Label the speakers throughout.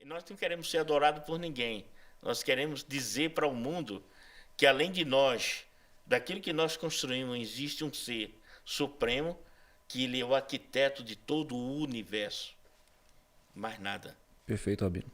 Speaker 1: nós não queremos ser adorados por ninguém. Nós queremos dizer para o mundo que, além de nós, daquilo que nós construímos, existe um ser supremo, que ele é o arquiteto de todo o universo. Mais nada.
Speaker 2: Perfeito, Rabino.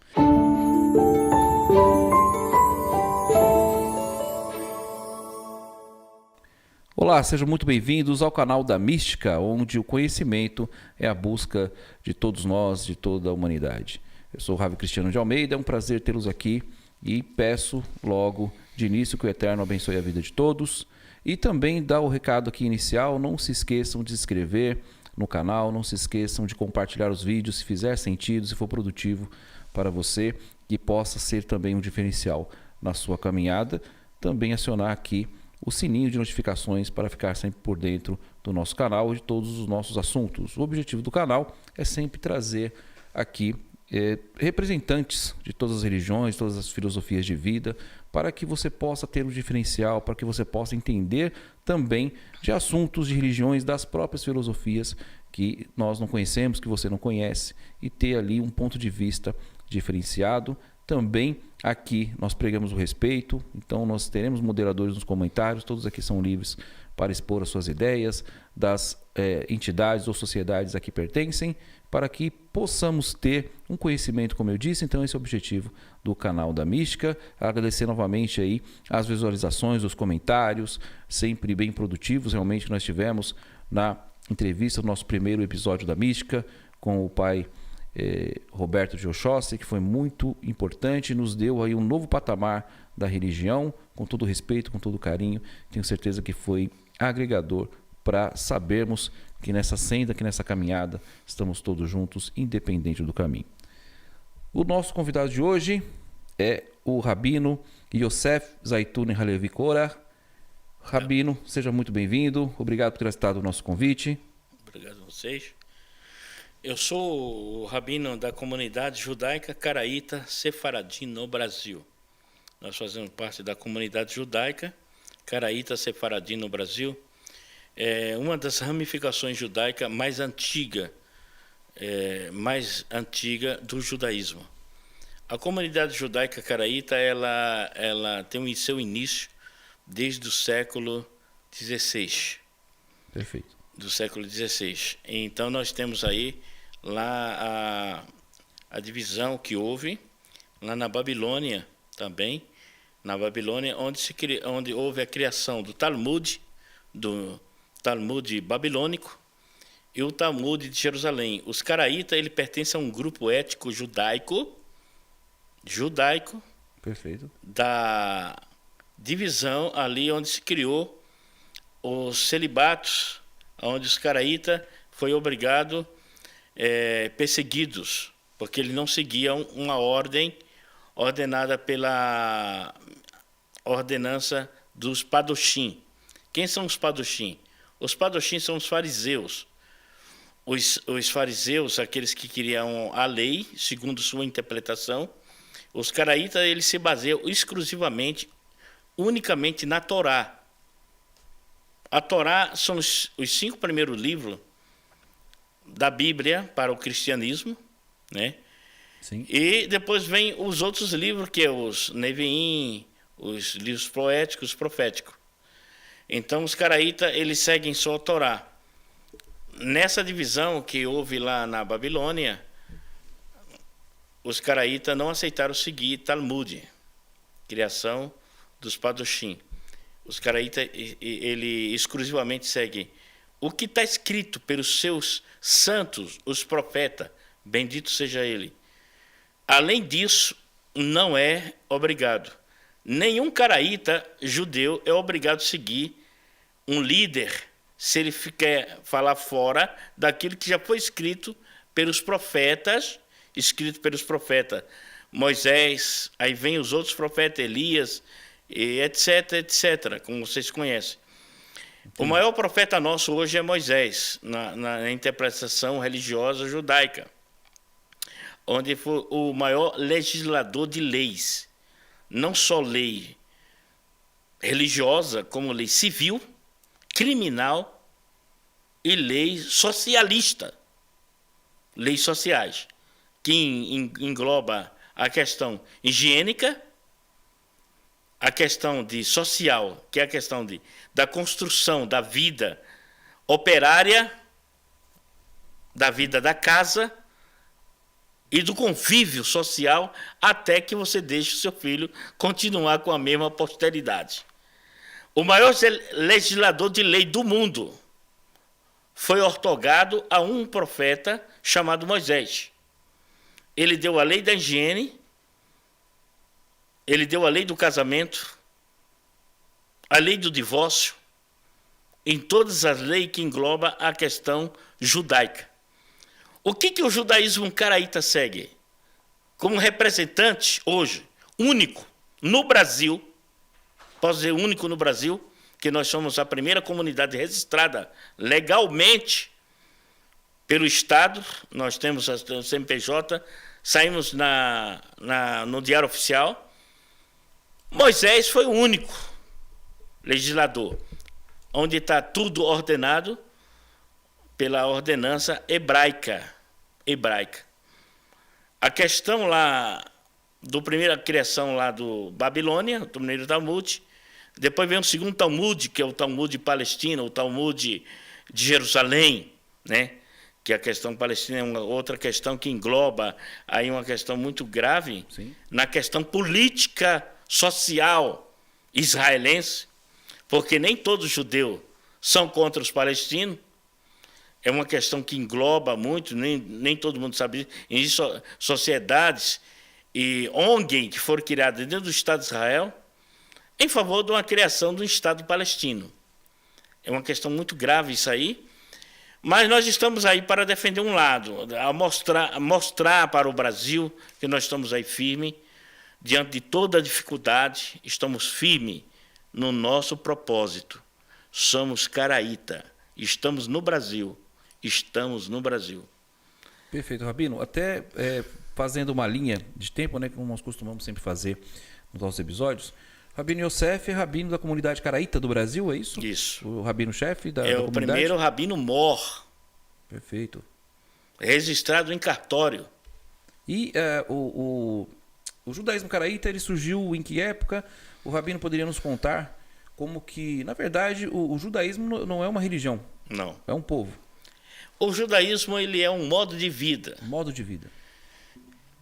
Speaker 2: Olá, sejam muito bem-vindos ao canal da Mística, onde o conhecimento é a busca de todos nós, de toda a humanidade. Eu sou o Ravi Cristiano de Almeida, é um prazer tê-los aqui e peço logo de início que o Eterno abençoe a vida de todos e também dá o recado aqui inicial, não se esqueçam de se inscrever no canal, não se esqueçam de compartilhar os vídeos se fizer sentido, se for produtivo para você, que possa ser também um diferencial na sua caminhada, também acionar aqui o sininho de notificações para ficar sempre por dentro do nosso canal e de todos os nossos assuntos. O objetivo do canal é sempre trazer aqui representantes de todas as religiões, todas as filosofias de vida, para que você possa ter um diferencial, para que você possa entender também de assuntos de religiões das próprias filosofias que nós não conhecemos, que você não conhece, e ter ali um ponto de vista diferenciado. Também aqui nós pregamos o respeito, então nós teremos moderadores nos comentários, todos aqui são livres para expor as suas ideias, das entidades ou sociedades a que pertencem, para que possamos ter um conhecimento, como eu disse. Então esse é o objetivo do canal da Mística. Agradecer novamente aí as visualizações, os comentários, sempre bem produtivos, realmente nós tivemos na entrevista do nosso primeiro episódio da Mística com o pai Roberto de Oxóssi, que foi muito importante, nos deu aí um novo patamar da religião, com todo respeito, com todo carinho. Tenho certeza que foi agregador para sabermos que nessa senda, que nessa caminhada, estamos todos juntos, independente do caminho. O nosso convidado de hoje é o Rabino Yosef Zaytun Halevi Korah. Rabino, seja muito bem-vindo. Obrigado por ter aceitado o nosso convite.
Speaker 1: Obrigado a vocês. Eu sou o rabino da comunidade judaica caraíta Sefaradim no Brasil. Nós fazemos parte da comunidade judaica caraíta Sefaradim no Brasil. É uma das ramificações judaicas mais antiga do judaísmo. A comunidade judaica caraíta ela tem o seu início desde o século XVI.
Speaker 2: Perfeito.
Speaker 1: Do século XVI. Então nós temos aí lá a divisão que houve lá na Babilônia também, na Babilônia, onde houve a criação do Talmud babilônico e o Talmud de Jerusalém. Os caraítas, ele pertence a um grupo étnico judaico
Speaker 2: Perfeito.
Speaker 1: Da divisão ali onde se criou os celibatos, onde os caraítas foi obrigado perseguidos, porque eles não seguiam uma ordem ordenada pela ordenança dos Padoshim. Quem são os Padoshim? Os Padoshim são os fariseus. Os fariseus, aqueles que queriam a lei, segundo sua interpretação. Os caraítas, eles se baseiam exclusivamente, unicamente na Torá. A Torá são os 5 primeiros livros da Bíblia para o cristianismo, né?
Speaker 2: Sim.
Speaker 1: E depois vem os outros livros, que é os Neviim, os livros poéticos, proféticos. Então os caraítas, eles seguem só a Torá. Nessa divisão que houve lá na Babilônia, os caraítas não aceitaram seguir Talmud, criação dos Padoshim. Os caraítas, ele exclusivamente seguem o que está escrito pelos seus santos, os profetas, bendito seja ele. Além disso, não é obrigado. Nenhum caraíta judeu é obrigado a seguir um líder se ele quer falar fora daquilo que já foi escrito pelos profetas, Moisés, aí vem os outros profetas, Elias, etc, etc, como vocês conhecem. Entendi. O maior profeta nosso hoje é Moisés, na interpretação religiosa judaica, onde foi o maior legislador de leis, não só lei religiosa, como lei civil, criminal e lei socialista, leis sociais, que engloba a questão higiênica, a questão de social, que é a questão da construção da vida operária, da vida da casa e do convívio social, até que você deixe o seu filho continuar com a mesma posteridade. O maior legislador de lei do mundo foi ortogado a um profeta chamado Moisés. Ele deu a lei da higiene, ele deu a lei do casamento, a lei do divórcio, em todas as leis que engloba a questão judaica. O que o judaísmo caraíta segue? Como representante, hoje, único no Brasil, posso dizer único no Brasil, que nós somos a primeira comunidade registrada legalmente pelo Estado, nós temos a CNPJ, saímos no Diário Oficial. Moisés foi o único legislador, onde está tudo ordenado pela ordenança hebraica. A questão lá do primeira criação lá do Babilônia, do primeiro Talmud, depois vem o segundo Talmud, que é o Talmud de Palestina, o Talmud de Jerusalém, né? Que a questão palestina é uma outra questão que engloba aí uma questão muito grave. Sim. Na questão política, social israelense, porque nem todos os judeus são contra os palestinos. É uma questão que engloba muito, nem todo mundo sabe. Existem sociedades e ONG que foram criadas dentro do Estado de Israel em favor de uma criação do Estado palestino. É uma questão muito grave isso aí, mas nós estamos aí para defender um lado, a mostrar para o Brasil que nós estamos aí firmes, diante de toda a dificuldade, estamos firmes no nosso propósito. Somos caraíta, estamos no Brasil.
Speaker 2: Perfeito, Rabino. Até fazendo uma linha de tempo, né, como nós costumamos sempre fazer nos nossos episódios, Rabino Yosef é rabino da comunidade caraíta do Brasil, é isso?
Speaker 1: Isso.
Speaker 2: O rabino-chefe da
Speaker 1: comunidade? É o primeiro rabino mor.
Speaker 2: Perfeito.
Speaker 1: Registrado em cartório.
Speaker 2: E o judaísmo caraíta, ele surgiu em que época? O rabino poderia nos contar como que, na verdade, o judaísmo não é uma religião.
Speaker 1: Não.
Speaker 2: É um povo.
Speaker 1: O judaísmo, ele é um modo de vida.
Speaker 2: Modo de vida.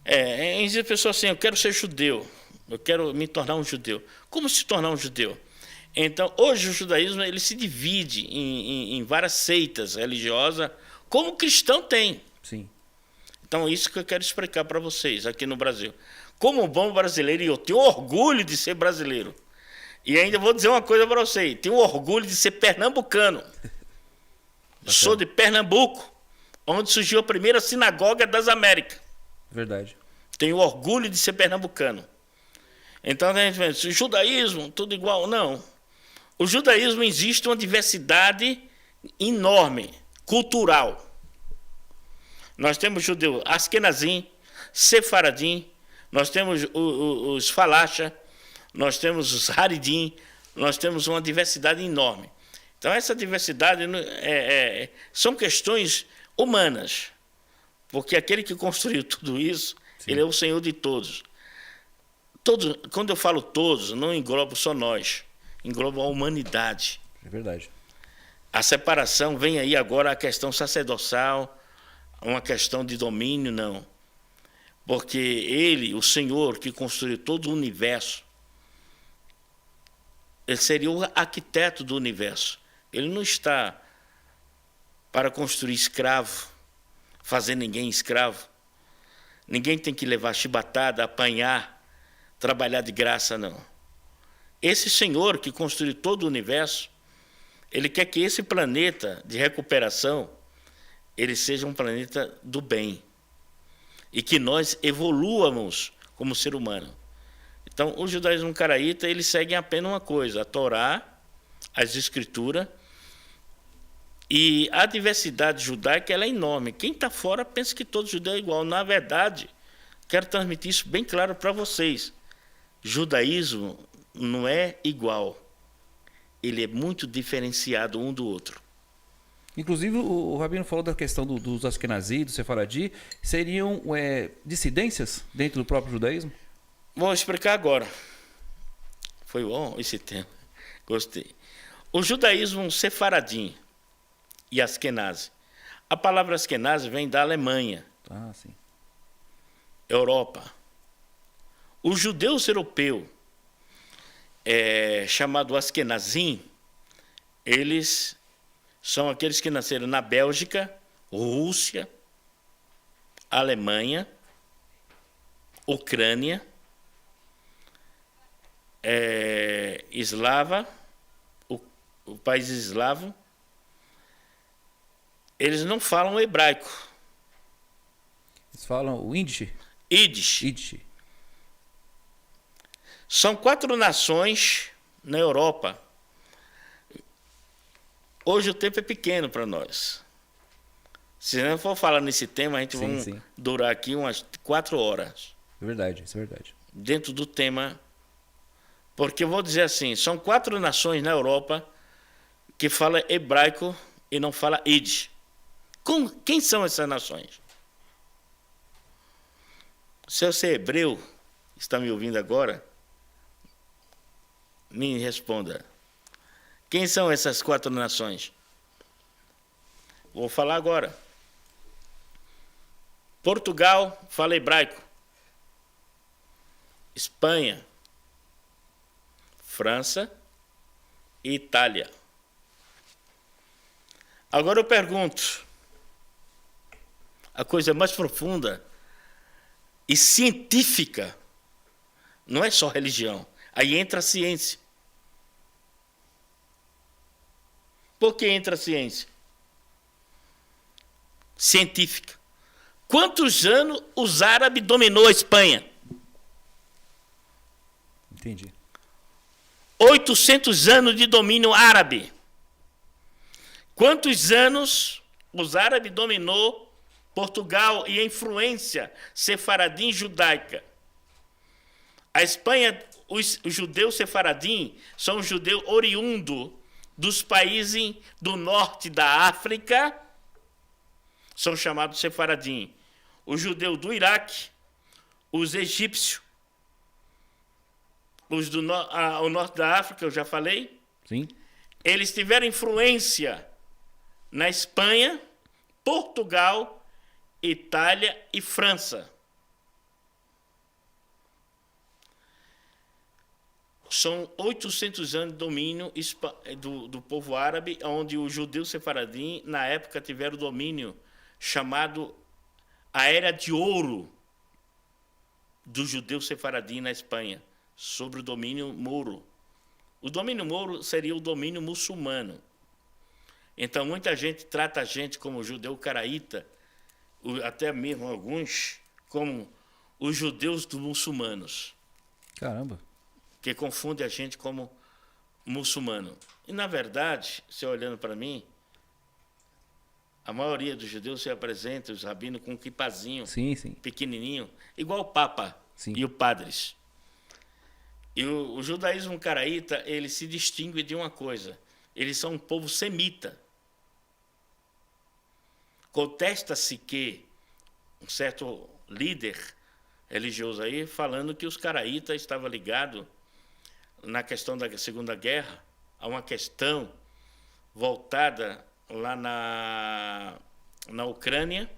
Speaker 1: Em dizer a pessoa assim, eu quero ser judeu, eu quero me tornar um judeu. Como se tornar um judeu? Então, hoje o judaísmo ele se divide em várias seitas religiosas, como o cristão tem.
Speaker 2: Sim.
Speaker 1: Então, isso que eu quero explicar para vocês aqui no Brasil. Como bom brasileiro, e eu tenho orgulho de ser brasileiro. E ainda vou dizer uma coisa para vocês, tenho orgulho de ser pernambucano. Sou de Pernambuco, onde surgiu a primeira sinagoga das Américas.
Speaker 2: Verdade.
Speaker 1: Tenho orgulho de ser pernambucano. Então, a gente pensa, o judaísmo, tudo igual. Não. O judaísmo existe uma diversidade enorme, cultural. Nós temos judeu Askenazim, Sefaradim, nós temos os Falacha, nós temos os Haridim, nós temos uma diversidade enorme. Então, essa diversidade são questões humanas, porque aquele que construiu tudo isso, sim, ele é o Senhor de todos. Quando eu falo todos, não englobo só nós, englobo a humanidade.
Speaker 2: É verdade.
Speaker 1: A separação vem aí agora a questão sacerdotal, uma questão de domínio, não. Porque ele, o Senhor que construiu todo o universo, ele seria o arquiteto do universo. Ele não está para construir escravo, fazer ninguém escravo. Ninguém tem que levar chibatada, apanhar, trabalhar de graça, não. Esse Senhor que construiu todo o universo, ele quer que esse planeta de recuperação, ele seja um planeta do bem. E que nós evoluamos como ser humano. Então, o judaísmo caraíta, ele segue apenas uma coisa, a Torá, as Escrituras, e a diversidade judaica ela é enorme. Quem está fora pensa que todo judeu é igual. Na verdade, quero transmitir isso bem claro para vocês. Judaísmo não é igual. Ele é muito diferenciado um do outro.
Speaker 2: Inclusive, o Rabino falou da questão dos Ashkenazi, do Sefaradi, seriam dissidências dentro do próprio judaísmo?
Speaker 1: Vou explicar agora. Foi bom esse tema. Gostei. O judaísmo sefaradim e Ashkenazi. A palavra Ashkenazi vem da Alemanha.
Speaker 2: Ah, sim.
Speaker 1: Europa. Os judeus europeus, chamado Ashkenazim, eles são aqueles que nasceram na Bélgica, Rússia, Alemanha, Ucrânia, eslava, o país eslavo. Eles não falam hebraico.
Speaker 2: Eles falam o Yiddish?
Speaker 1: Yiddish. São 4 nações na Europa. Hoje o tempo é pequeno para nós. Se não for falar nesse tema, a gente vai durar aqui umas 4 horas.
Speaker 2: É verdade, isso é verdade.
Speaker 1: Dentro do tema. Porque eu vou dizer assim, são 4 nações na Europa que falam hebraico e não falam Yiddish. Quem são essas nações? Se você é hebreu, está me ouvindo agora, me responda. Quem são essas 4 nações? Vou falar agora. Portugal fala hebraico. Espanha, França e Itália. Agora eu pergunto, a coisa mais profunda e científica, não é só religião, aí entra a ciência. Por que entra a ciência? Científica. Quantos anos os árabes dominou a Espanha?
Speaker 2: Entendi.
Speaker 1: 800 anos de domínio árabe. Quantos anos os árabes dominou Portugal e a influência sefaradim judaica? A Espanha, os judeus sefaradim são os judeus oriundos dos países do norte da África, são chamados sefaradim. Os judeus do Iraque, os egípcios, os do o norte da África, eu já falei.
Speaker 2: Sim.
Speaker 1: Eles tiveram influência na Espanha, Portugal, Itália e França. São 800 anos de domínio do povo árabe, onde os judeus sefaradim, na época, tiveram domínio chamado a Era de Ouro do judeu sefaradim na Espanha, sobre o domínio mouro. O domínio mouro seria o domínio muçulmano. Então, muita gente trata a gente como judeu caraíta, até mesmo alguns, como os judeus dos muçulmanos.
Speaker 2: Caramba.
Speaker 1: Que confunde a gente como muçulmano. E, na verdade, você olhando para mim, a maioria dos judeus se apresenta, os rabinos, com um quipazinho,
Speaker 2: sim, sim,
Speaker 1: pequenininho, igual o Papa, sim, e os padres. E o judaísmo caraíta, ele se distingue de uma coisa. Eles são um povo semita. Contesta-se que um certo líder religioso aí, falando que os caraítas estavam ligados na questão da Segunda Guerra, a uma questão voltada lá na Ucrânia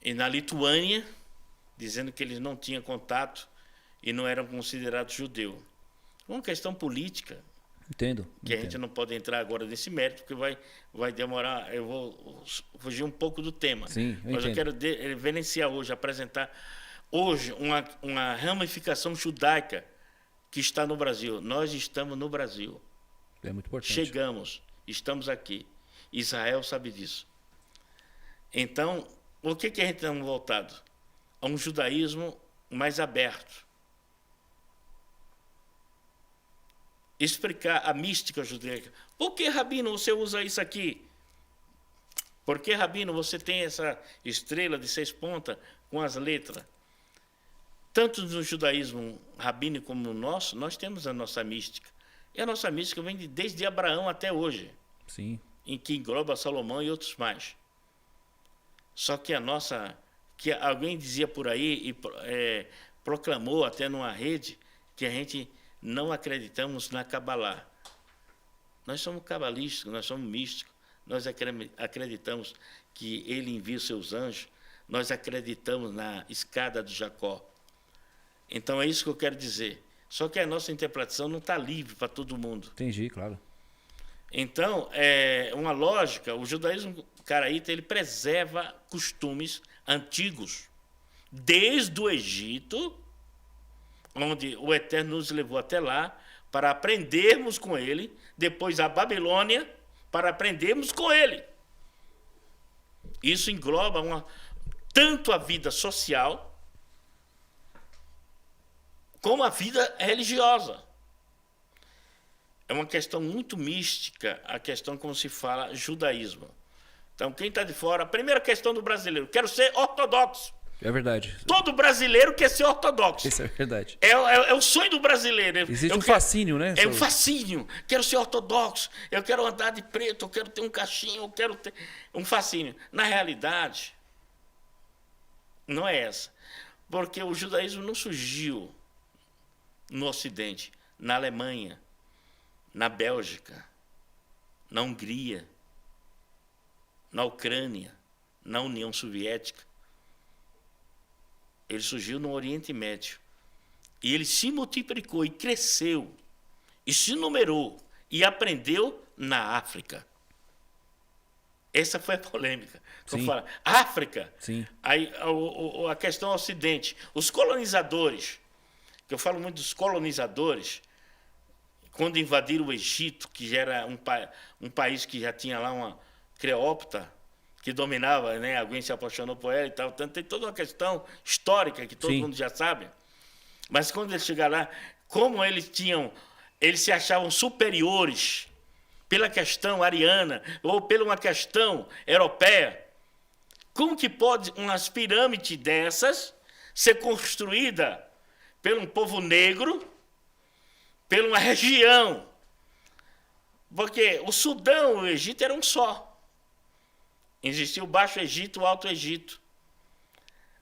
Speaker 1: e na Lituânia, dizendo que eles não tinham contato e não eram considerados judeus. Uma questão política.
Speaker 2: Entendo.
Speaker 1: Que a gente não pode entrar agora nesse mérito, porque vai demorar. Eu vou fugir um pouco do tema.
Speaker 2: Sim,
Speaker 1: mas eu quero evidenciar hoje, apresentar hoje uma ramificação judaica que está no Brasil. Nós estamos no Brasil.
Speaker 2: É muito importante.
Speaker 1: Chegamos, estamos aqui. Israel sabe disso. Então, o que a gente está voltado? A um judaísmo mais aberto. Explicar a mística judaica. Por que, Rabino, você usa isso aqui? Por que, Rabino, você tem essa estrela de 6 pontas com as letras? Tanto no judaísmo rabínico como no nosso, nós temos a nossa mística. E a nossa mística vem desde Abraão até hoje.
Speaker 2: Sim.
Speaker 1: em que engloba Salomão e outros mais. Só que que alguém dizia por aí e proclamou até numa rede que a gente não acreditamos na Cabalá. Nós somos cabalísticos, nós somos místicos, nós acreditamos que ele envia os seus anjos, nós acreditamos na escada de Jacó. Então é isso que eu quero dizer. Só que a nossa interpretação não está livre para todo mundo.
Speaker 2: Entendi, claro.
Speaker 1: Então, é uma lógica, o judaísmo caraíta, ele preserva costumes antigos, desde o Egito, onde o Eterno nos levou até lá, para aprendermos com ele, depois a Babilônia, para aprendermos com ele. Isso engloba tanto a vida social, como a vida religiosa. É uma questão muito mística, a questão como se fala judaísmo. Então, quem está de fora, a primeira questão do brasileiro, quero ser ortodoxo.
Speaker 2: É verdade.
Speaker 1: Todo brasileiro quer ser ortodoxo.
Speaker 2: Isso é verdade.
Speaker 1: É o sonho do brasileiro.
Speaker 2: Existe fascínio, né?
Speaker 1: É um fascínio. Quero ser ortodoxo, eu quero andar de preto, eu quero ter um cachinho, eu quero ter um fascínio. Na realidade, não é essa. Porque o judaísmo não surgiu no Ocidente, na Alemanha, na Bélgica, na Hungria, na Ucrânia, na União Soviética. Ele surgiu no Oriente Médio. E ele se multiplicou e cresceu, e se numerou, e aprendeu na África. Essa foi a polêmica. Então, fala, África,
Speaker 2: sim.
Speaker 1: Aí, a questão é o Ocidente. Os colonizadores, que eu falo muito dos colonizadores, quando invadiram o Egito, que já era um país que já tinha lá uma Cleópatra, que dominava, né? Alguém se apaixonou por ela e tal. Então, tem toda uma questão histórica que todo mundo já sabe. Mas quando eles chegaram lá, como eles se achavam superiores pela questão ariana ou pela uma questão europeia, como que pode umas pirâmides dessas ser construída por um povo negro, por uma região? Porque o Sudão e o Egito eram um só. Existia o Baixo Egito e o Alto Egito.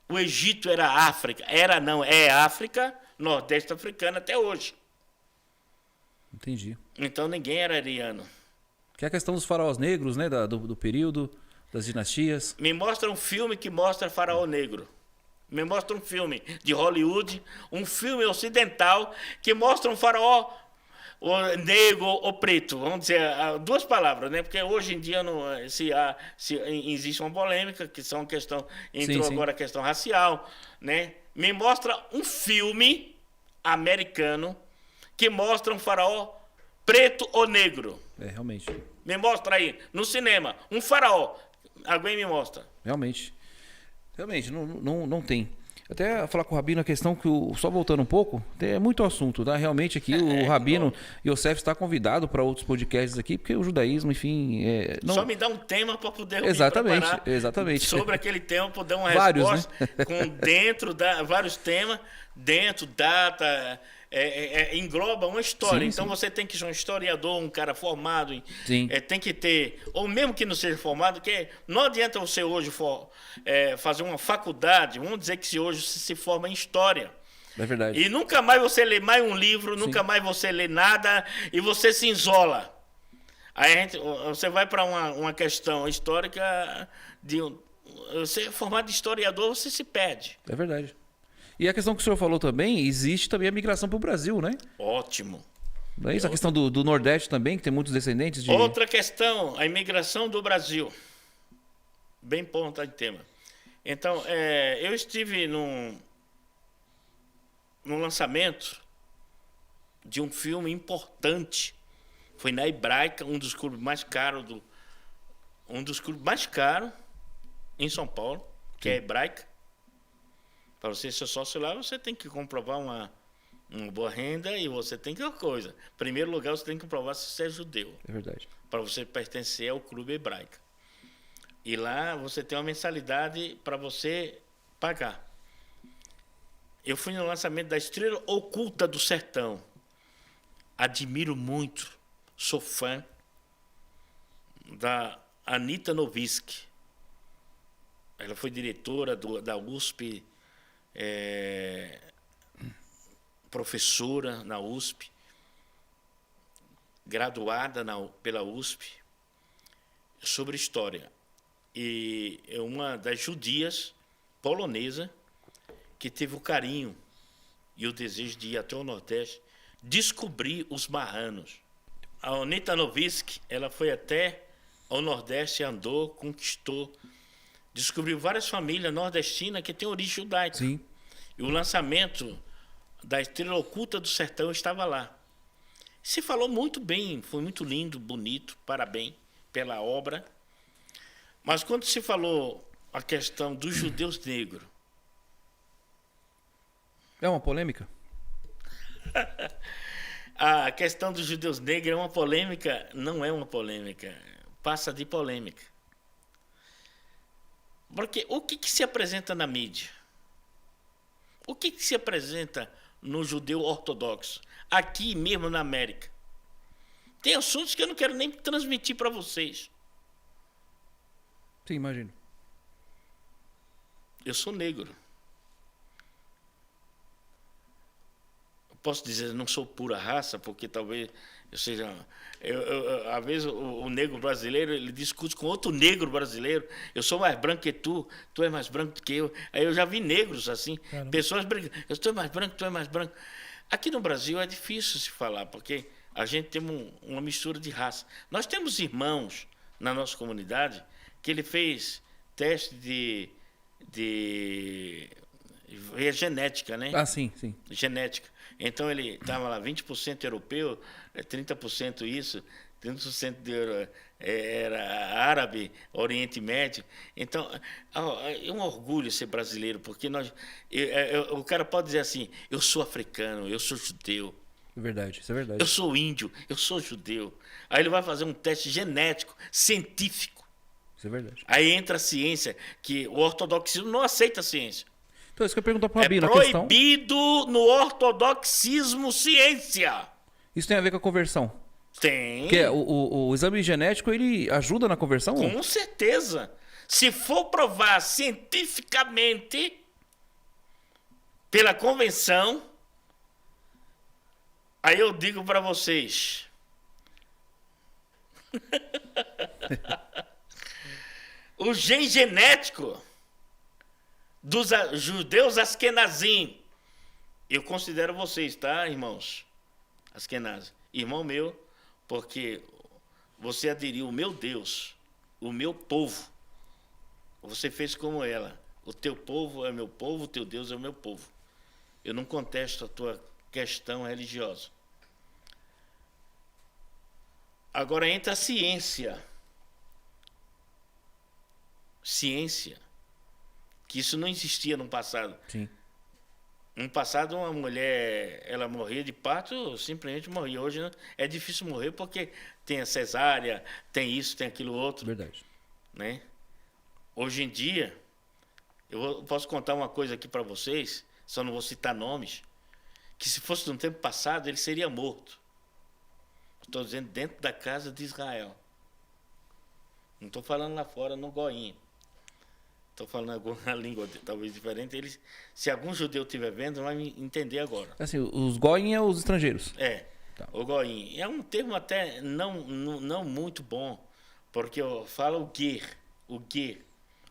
Speaker 1: O Egito era África. É África, Nordeste africano até hoje.
Speaker 2: Entendi.
Speaker 1: Então ninguém era ariano.
Speaker 2: Que é a questão dos faraós negros, né? Do período, das dinastias.
Speaker 1: Me mostra um filme que mostra faraó negro. Me mostra um filme de Hollywood, um filme ocidental que mostra um faraó negro ou preto, vamos dizer, duas palavras, né? Porque hoje em dia existe uma polêmica, que são questão, entrou agora a questão racial, né? Me mostra um filme americano que mostra um faraó preto ou negro.
Speaker 2: Realmente.
Speaker 1: Me mostra aí, no cinema, um faraó. Alguém me mostra.
Speaker 2: Realmente, não tem. Até falar com o Rabino a questão que, só voltando um pouco, é muito assunto, tá? Realmente aqui o Rabino Yosef está convidado para outros podcasts aqui, porque o judaísmo, enfim...
Speaker 1: Só me dá um tema para poder
Speaker 2: exatamente.
Speaker 1: Sobre aquele tema, poder dar uma
Speaker 2: vários,
Speaker 1: resposta, né? Com vários temas, data... engloba uma história. Então você tem que ser um historiador, um cara formado, tem que ter, ou mesmo que não seja formado, que não adianta você hoje fazer uma faculdade, vamos dizer que se hoje se forma em história.
Speaker 2: É verdade.
Speaker 1: E nunca mais você lê mais um livro, nunca mais você lê nada e você se isola. Aí você vai para uma questão histórica, você é formado de historiador, você se perde.
Speaker 2: É verdade. E a questão que o senhor falou também, existe também a migração para o Brasil, né?
Speaker 1: Ótimo.
Speaker 2: Não é isso? A questão do Nordeste também, que tem muitos descendentes de...
Speaker 1: Outra questão, a imigração do Brasil. Bem ponto de tema. Então, eu estive num lançamento de um filme importante. Foi na Hebraica, um dos clubes mais caros em São Paulo, que é a Hebraica. Para você ser sócio lá, você tem que comprovar uma boa renda e você tem que... Em primeiro lugar, você tem que comprovar se você é judeu.
Speaker 2: É verdade.
Speaker 1: Para você pertencer ao clube Hebraica. E lá você tem uma mensalidade para você pagar. Eu fui no lançamento da Estrela Oculta do Sertão. Admiro muito, sou fã. da Anita Novitzky. Ela foi diretora da USP, professora na USP, graduada pela USP, sobre história. E é uma das judias polonesa que teve o carinho e o desejo de ir até o Nordeste descobrir os marranos. A Anita Novitzky, ela foi até ao Nordeste, andou, conquistou, descobriu várias famílias nordestinas que têm origem judaica.
Speaker 2: Sim.
Speaker 1: E o lançamento da Estrela Oculta do Sertão estava lá. Se falou muito bem, foi muito lindo, bonito, parabéns pela obra. Mas quando se falou a questão dos judeus negros...
Speaker 2: É uma polêmica?
Speaker 1: A questão dos judeus negros é uma polêmica? Não é uma polêmica. Passa de polêmica. Porque o que se apresenta na mídia? O que se apresenta no judeu ortodoxo? Aqui mesmo na América. Tem assuntos que eu não quero nem transmitir para vocês.
Speaker 2: Sim, imagino.
Speaker 1: Eu sou negro. Posso dizer, não sou pura raça, porque talvez eu seja... às vezes o negro brasileiro, ele discute com outro negro brasileiro. Eu sou mais branco que tu é mais branco do que eu. Aí eu já vi negros assim,
Speaker 2: Caramba.
Speaker 1: pessoas brigando. Eu sou mais branco, tu é mais branco. Aqui no Brasil é difícil se falar, porque a gente tem uma mistura de raça. Nós temos irmãos na nossa comunidade que ele fez teste de genética, né?
Speaker 2: Ah, sim, sim.
Speaker 1: Genética. Então ele estava lá 20% europeu, 30% isso, 30% era árabe, Oriente Médio. Então, é um orgulho ser brasileiro, porque o cara pode dizer assim, eu sou africano, eu sou judeu.
Speaker 2: É verdade, isso é verdade.
Speaker 1: Eu sou índio, eu sou judeu. Aí ele vai fazer um teste genético, científico.
Speaker 2: Isso é verdade.
Speaker 1: Aí entra a ciência, que o ortodoxismo não aceita a ciência.
Speaker 2: Então, isso que eu pergunto para a
Speaker 1: É
Speaker 2: Bíblia, a questão...
Speaker 1: proibido no ortodoxismo ciência.
Speaker 2: Isso tem a ver com a conversão.
Speaker 1: Tem.
Speaker 2: Porque o exame genético, ele ajuda na conversão?
Speaker 1: Com certeza. Se for provar cientificamente pela convenção, aí eu digo para vocês. O gene genético dos judeus askenazim. Eu considero vocês, tá, irmãos? Askenazim. Irmão meu, porque você aderiu o meu Deus, o meu povo. Você fez como ela. O teu povo é meu povo, o teu Deus é o meu povo. Eu não contesto a tua questão religiosa. Agora entra a ciência. Ciência. Que isso não existia no passado.
Speaker 2: Sim.
Speaker 1: No passado, uma mulher, ela morria de parto, simplesmente morria. Hoje é difícil morrer porque tem a cesárea, tem isso, tem aquilo outro.
Speaker 2: Verdade.
Speaker 1: Né? Hoje em dia, eu posso contar uma coisa aqui para vocês, só não vou citar nomes, que se fosse no tempo passado, ele seria morto. Estou dizendo dentro da casa de Israel. Não estou falando lá fora, no Goinha. Estou falando alguma língua talvez diferente. Se algum judeu estiver vendo, vai me entender agora.
Speaker 2: Assim, os goim é os estrangeiros.
Speaker 1: É,
Speaker 2: Tá.
Speaker 1: o Goim. É um termo até não muito bom, porque eu falo o ger. O ger.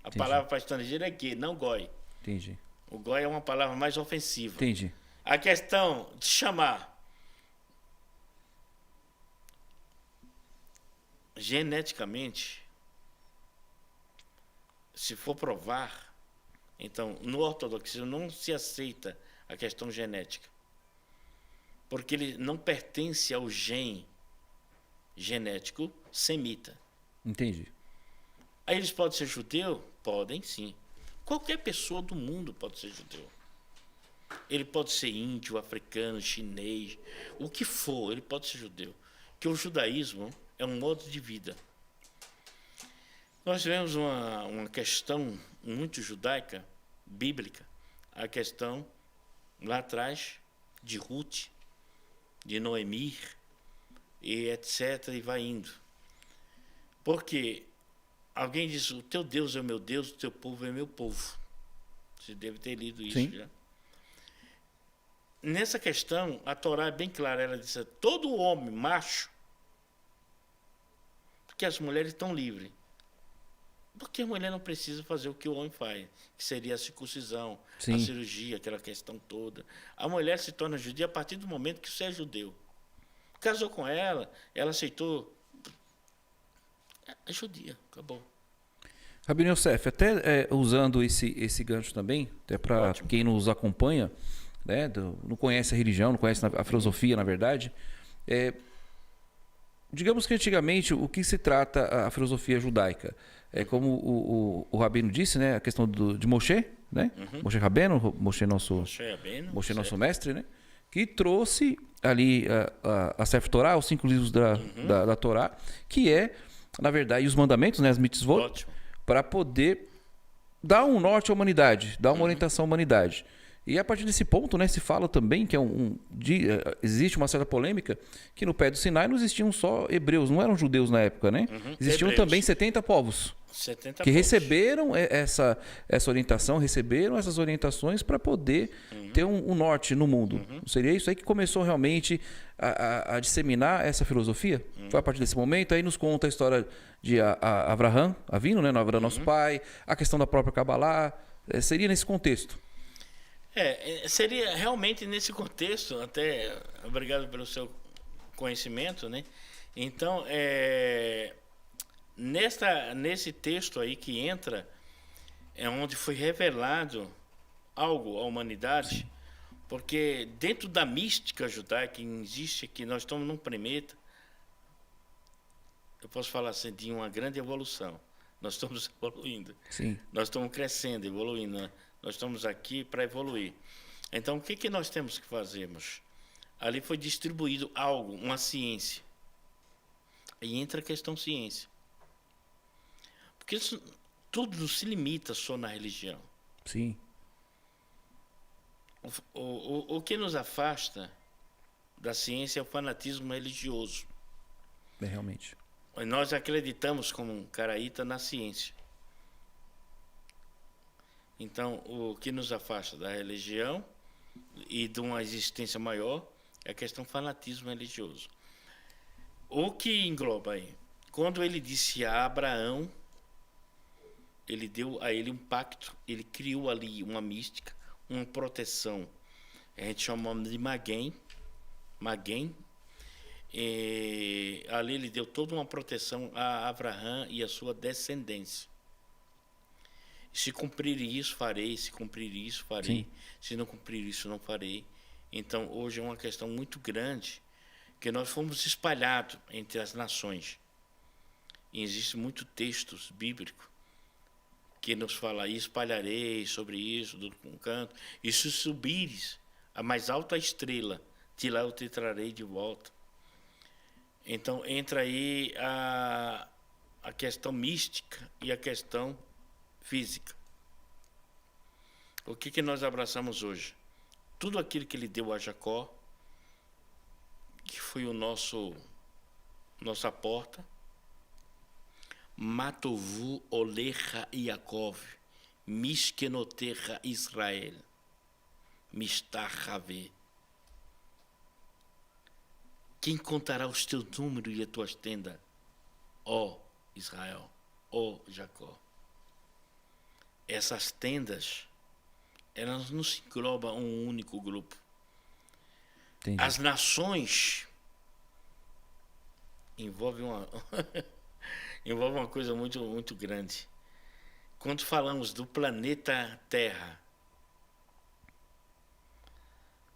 Speaker 1: A
Speaker 2: Entendi.
Speaker 1: palavra para estrangeiro é ger, não goi.
Speaker 2: Entendi.
Speaker 1: O goi é uma palavra mais ofensiva.
Speaker 2: Entendi.
Speaker 1: A questão de chamar geneticamente, se for provar, então no ortodoxismo não se aceita a questão genética, porque ele não pertence ao gene genético semita.
Speaker 2: Entendi.
Speaker 1: Aí eles podem ser judeu? Podem sim. Qualquer pessoa do mundo pode ser judeu. Ele pode ser índio, africano, chinês, o que for, ele pode ser judeu. Porque o judaísmo é um modo de vida. Nós tivemos uma questão muito judaica, bíblica, a questão lá atrás de Ruth, de Noemi, e etc., e vai indo. Porque alguém diz, o teu Deus é o meu Deus, o teu povo é meu povo. Você deve ter lido isso
Speaker 2: Sim.
Speaker 1: já. Nessa questão, a Torá é bem clara. Ela diz, todo homem macho, porque as mulheres estão livres. Porque a mulher não precisa fazer o que o homem faz, que seria a circuncisão,
Speaker 2: Sim.
Speaker 1: a cirurgia, aquela questão toda. A mulher se torna judia a partir do momento que você é judeu. Casou com ela, ela aceitou. É judia, acabou.
Speaker 2: Rabino Yosef, até usando esse gancho também, até para quem nos acompanha, né, não conhece a religião, não conhece a filosofia, na verdade, digamos que antigamente o que se trata a filosofia judaica? É como o Rabino disse, né, a questão de Moshe, né? Moshe Rabbeinu, Moshe nosso mestre, né? Que trouxe ali a Sefer Torah, os 5 livros da Torá, que é, na verdade, e os mandamentos, né, as mitzvot, para poder dar um norte à humanidade, dar uma orientação à humanidade. E a partir desse ponto, né, se fala também que existe uma certa polêmica que no pé do Sinai não existiam só hebreus, não eram judeus na época, né? Existiam também 70 povos. Que receberam essa orientação, receberam essas orientações para poder ter um norte no mundo. Seria isso aí que começou realmente a disseminar essa filosofia? Foi a partir desse momento, aí nos conta a história de Avraham, Avinu, né, Avraham, nosso pai, a questão da própria Kabbalah, seria nesse contexto.
Speaker 1: Seria realmente nesse contexto, até obrigado pelo seu conhecimento, né? Então, nesse texto aí que entra, é onde foi revelado algo à humanidade, porque dentro da mística judaica que existe aqui, nós estamos num planeta, eu posso falar assim, de uma grande evolução. Nós estamos evoluindo.
Speaker 2: Sim.
Speaker 1: Nós estamos crescendo, evoluindo, né? Nós estamos aqui para evoluir. Então, o que nós temos que fazermos? Ali foi distribuído algo, uma ciência. Aí entra a questão ciência. Porque tudo não se limita só na religião.
Speaker 2: Sim.
Speaker 1: O que nos afasta da ciência é o fanatismo religioso.
Speaker 2: Realmente.
Speaker 1: Nós acreditamos como um caraíta na ciência. Então, o que nos afasta da religião e de uma existência maior é a questão do fanatismo religioso. O que engloba aí? Quando ele disse a Abraão, ele deu a ele um pacto, ele criou ali uma mística, uma proteção. A gente chama de Maguen. Ali ele deu toda uma proteção a Abraão e a sua descendência. Se cumprir isso, farei. Se cumprir isso, farei. Sim. Se não cumprir isso, não farei. Então, hoje é uma questão muito grande, que nós fomos espalhados entre as nações. E existem muitos textos bíblicos que nos falam, e espalharei sobre isso, do canto. E se subires a mais alta estrela, de lá eu te trarei de volta. Então, entra aí a questão mística e a questão física. O que nós abraçamos hoje? Tudo aquilo que ele deu a Jacó, que foi nossa porta. Matovu olecha Yaakov, mishkenotecha Israel, mistachave. Quem contará os teus números e as tuas tendas, ó Israel, ó Jacó? Essas tendas, elas não se englobam a um único grupo. Entendi. As nações envolvem uma coisa muito, muito grande. Quando falamos do planeta Terra,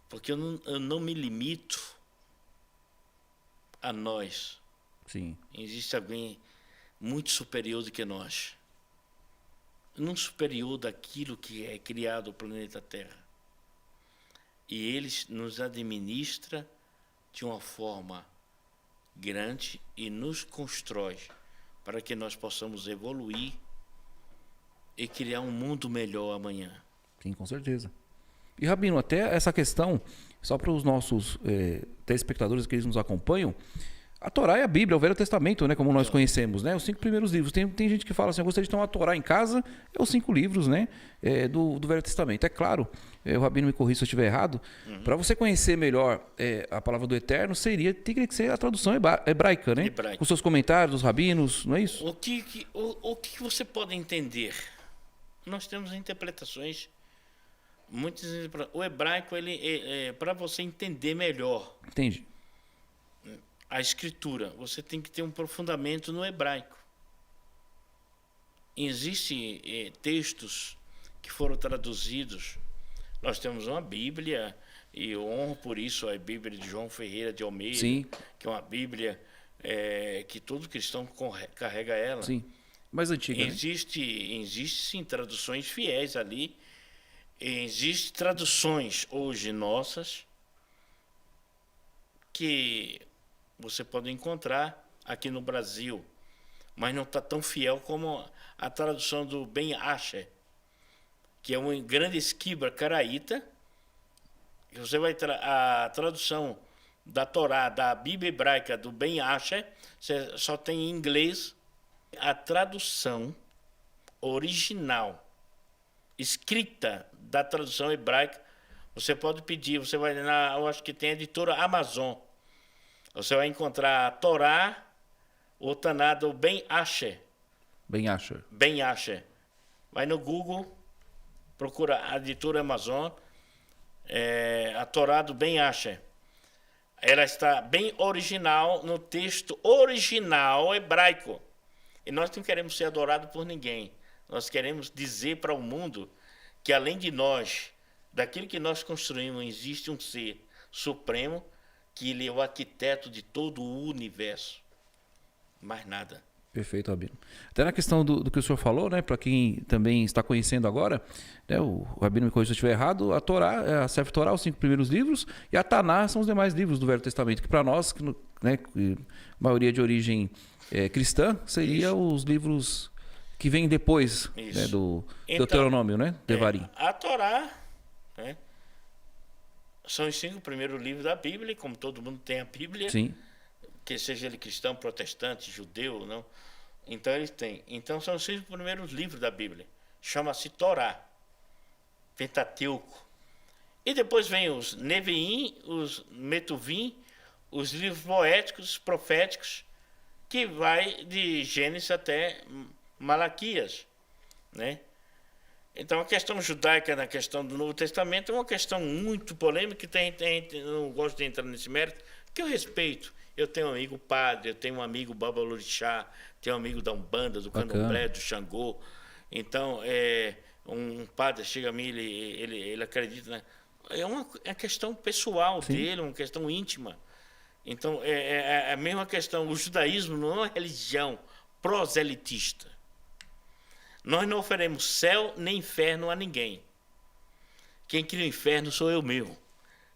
Speaker 1: porque eu não me limito a nós.
Speaker 2: Sim.
Speaker 1: Existe alguém muito superior do que nós. Não superior daquilo que é criado o planeta Terra. E ele nos administra de uma forma grande e nos constrói para que nós possamos evoluir e criar um mundo melhor amanhã.
Speaker 2: Sim, com certeza. E Rabino, até essa questão, só para os nossos telespectadores que eles nos acompanham, A Torá é a Bíblia, é o Velho Testamento, né? Como nós conhecemos, né? Os 5 primeiros livros. Tem gente que fala assim, eu gostaria de ter uma Torá em casa, é os 5 livros, né? Do Velho Testamento. É claro, o Rabino me corrija se eu estiver errado, para você conhecer melhor a palavra do Eterno, teria que ser a tradução hebraica, né?
Speaker 1: Hebraica.
Speaker 2: Com seus comentários, dos rabinos, não é isso?
Speaker 1: O que você pode entender? Nós temos interpretações, o hebraico, para você entender melhor
Speaker 2: Entendi.
Speaker 1: a escritura, você tem que ter um aprofundamento no hebraico. Existem textos que foram traduzidos. Nós temos uma Bíblia, e eu honro por isso a Bíblia de João Ferreira de Almeida,
Speaker 2: Sim.
Speaker 1: que é uma Bíblia que todo cristão carrega ela.
Speaker 2: Sim. Mais antiga,
Speaker 1: Existe sim traduções fiéis ali. Existem traduções hoje nossas que você pode encontrar aqui no Brasil, mas não está tão fiel como a tradução do Ben Asher, que é um grande escriba caraíta. Você vai a tradução da Torá, da Bíblia hebraica do Ben Asher, você só tem em inglês. A tradução original, escrita da tradução hebraica, você pode pedir, você vai eu acho que tem a editora Amazon. Você vai encontrar a Torá, o Taná do Ben Asher.
Speaker 2: Ben Asher.
Speaker 1: Ben Asher. Vai no Google, procura a editora Amazon, a Torá do Ben Asher. Ela está bem original, no texto original hebraico. E nós não queremos ser adorados por ninguém. Nós queremos dizer para o mundo que, além de nós, daquilo que nós construímos, existe um ser supremo, que ele é o arquiteto de todo o universo. Mais nada.
Speaker 2: Perfeito, Rabino. Até na questão do que o senhor falou, né, para quem também está conhecendo agora, né, o Rabino me corrija se eu estiver errado, a Torá, a Sefer Torá, os 5 primeiros livros, e a Taná são os demais livros do Velho Testamento, que para nós, né, maioria de origem cristã, seria os livros que vêm depois, né, do Deuteronômio, né, Devarim.
Speaker 1: A Torá, né, são os 5 primeiros livros da Bíblia, como todo mundo tem a Bíblia.
Speaker 2: Sim.
Speaker 1: Que seja ele cristão, protestante, judeu, não. Então eles têm. Então são os 5 primeiros livros da Bíblia. Chama-se Torá, Pentateuco. E depois vem os Neviim, os Metuvim, os livros poéticos, proféticos, que vai de Gênesis até Malaquias, né? Então a questão judaica na questão do Novo Testamento é uma questão muito polêmica, que não gosto de entrar nesse mérito, que eu respeito. Eu tenho um amigo padre, eu tenho um amigo Babalorixá, tenho um amigo da Umbanda, do Candomblé, do Xangô. Então, um padre chega a mim, ele acredita, né? É uma questão pessoal dele, uma questão íntima. Então, é a mesma questão. O judaísmo não é uma religião proselitista. Nós não oferecemos céu nem inferno a ninguém. Quem cria o inferno sou eu mesmo.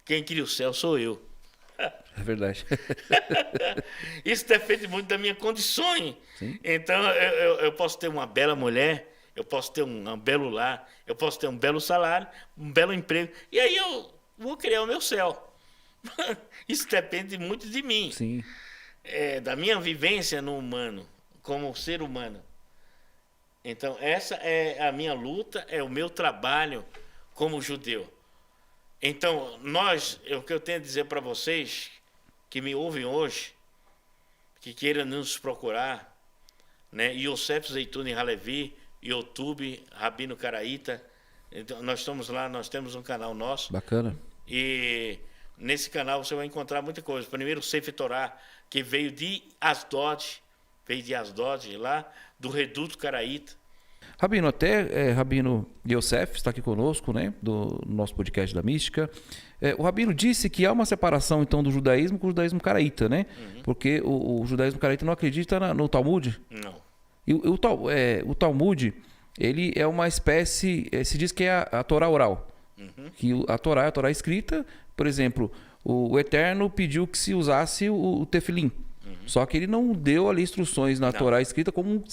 Speaker 1: Quem cria o céu sou eu.
Speaker 2: É verdade.
Speaker 1: Isso depende muito das minhas condições.
Speaker 2: Sim.
Speaker 1: Então, eu posso ter uma bela mulher, eu posso ter um belo lar, eu posso ter um belo salário, um belo emprego. E aí eu vou criar o meu céu. Isso depende muito de mim.
Speaker 2: Sim.
Speaker 1: Da minha vivência no humano, como ser humano. Então, essa é a minha luta, é o meu trabalho como judeu. Então, o que eu tenho a dizer para vocês que me ouvem hoje, que queiram nos procurar, né? Yosef Zeituni Halevi, YouTube, Rabino Caraíta. Então, nós estamos lá, nós temos um canal nosso.
Speaker 2: Bacana.
Speaker 1: E nesse canal você vai encontrar muita coisa. Primeiro, o Sefer Torá, que veio de Asdod, lá do Reduto Caraíta.
Speaker 2: Rabino, Rabino Yosef está aqui conosco, né, do nosso podcast da Mística. O Rabino disse que há uma separação, então, do judaísmo com o judaísmo caraíta, né? Uhum. Porque o judaísmo caraíta não acredita no Talmud.
Speaker 1: Não.
Speaker 2: E o Talmud, ele é uma espécie, se diz que é a Torá oral. Uhum. Que a Torá escrita, por exemplo, o Eterno pediu que se usasse o tefilim. Só que ele não deu ali instruções na Torá escrita como